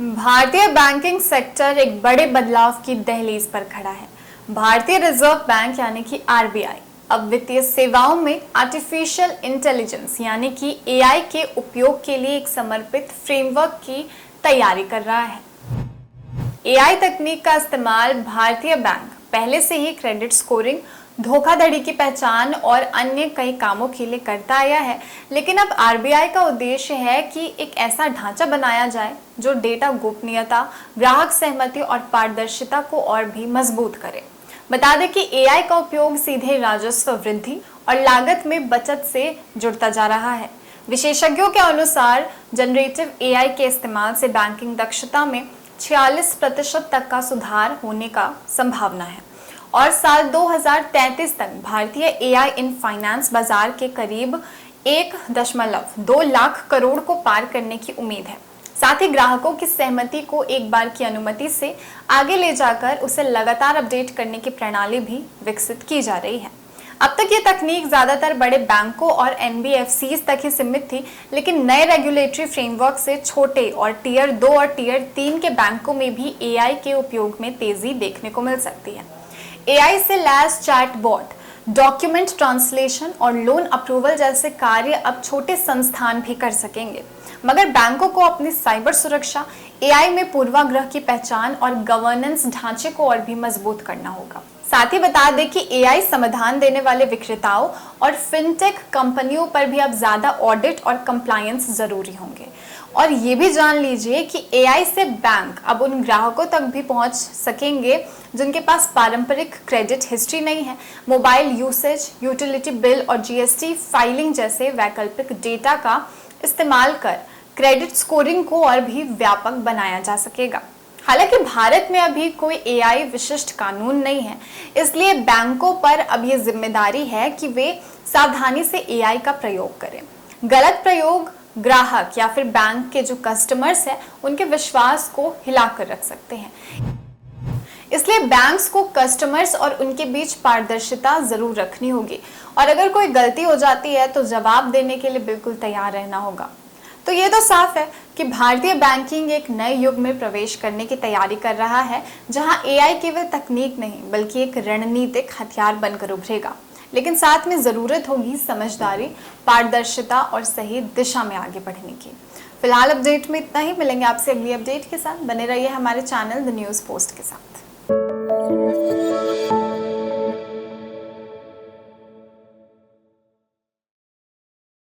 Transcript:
भारतीय banking sector एक बड़े बदलाव की दहलीज पर खड़ा है। भारतीय रिजर्व बैंक यानी कि आरबीआई अब वित्तीय सेवाओं में आर्टिफिशियल इंटेलिजेंस यानी कि एआई के उपयोग के लिए एक समर्पित फ्रेमवर्क की तैयारी कर रहा है। एआई तकनीक का इस्तेमाल भारतीय बैंक पहले से ही क्रेडिट स्कोरिंग, धोखाधड़ी की पहचान और अन्य कई कामों के लिए करता आया है, लेकिन अब आरबीआई का उद्देश्य है कि एक ऐसा ढांचा बनाया जाए जो डेटा गोपनीयता, ग्राहक सहमति और पारदर्शिता को और भी मजबूत करे। बता दें कि एआई का उपयोग सीधे राजस्व वृद्धि और लागत में बचत से जुड़ता जा रहा है। विशेषज्ञों के अनुसार जनरेटिव एआई के इस्तेमाल से बैंकिंग दक्षता में 46% तक का सुधार होने का संभावना है और साल 2033 तक भारतीय एआई इन फाइनेंस बाजार के करीब 1.2 लाख करोड़ को पार करने की उम्मीद है। साथ ही ग्राहकों की सहमति को एक बार की अनुमति से आगे ले जाकर उसे लगातार अपडेट करने की प्रणाली भी विकसित की जा रही है। अब तक ये तकनीक ज्यादातर बड़े बैंकों और एनबीएफसीज तक ही सीमित थी, लेकिन नए रेगुलेटरी फ्रेमवर्क से छोटे और टियर 2 और टियर 3 के बैंकों में भी एआई के उपयोग में तेजी देखने को मिल सकती है। एआई से लैस चैटबॉट, डॉक्यूमेंट ट्रांसलेशन और लोन अप्रूवल जैसे कार्य अब छोटे संस्थान भी कर सकेंगे, मगर बैंकों को अपनी साइबर सुरक्षा, एआई में पूर्वाग्रह की पहचान और गवर्नेंस ढांचे को और भी मजबूत करना होगा। साथ ही बता दें कि एआई समाधान देने वाले विक्रेताओं और फिनटेक कंपनियों पर भी अब ज्यादा ऑडिट और कंप्लायंस जरूरी होंगे। और ये भी जान लीजिए कि एआई से बैंक अब उन ग्राहकों तक भी पहुंच सकेंगे जिनके पास पारंपरिक क्रेडिट हिस्ट्री नहीं है। मोबाइल यूसेज, यूटिलिटी बिल और जीएसटी फाइलिंग जैसे वैकल्पिक डेटा का इस्तेमाल कर क्रेडिट स्कोरिंग को और भी व्यापक बनाया जा सकेगा। हालांकि भारत में अभी कोई एआई विशिष्ट कानून नहीं है, इसलिए बैंकों पर अब ये जिम्मेदारी है कि वे सावधानी से एआई का प्रयोग करें। गलत प्रयोग ग्राहक या फिर बैंक के जो कस्टमर्स हैं उनके विश्वास को हिलाकर रख सकते हैं। इसलिए बैंक्स को कस्टमर्स और उनके बीच पारदर्शिता जरूर रखनी होगी और अगर कोई गलती हो जाती है तो जवाब देने के लिए बिल्कुल तैयार रहना होगा। तो ये तो साफ है कि भारतीय बैंकिंग एक नए युग में प्रवेश करने की तैयारी कर रहा है, जहां एआई केवल तकनीक नहीं बल्कि एक रणनीतिक हथियार बनकर उभरेगा। लेकिन साथ में जरूरत होगी समझदारी, पारदर्शिता और सही दिशा में आगे बढ़ने की। फिलहाल अपडेट में इतना ही। मिलेंगे आपसे अगली अपडेट के साथ। बने रहिए हमारे चैनल द न्यूज़ पोस्ट के साथ।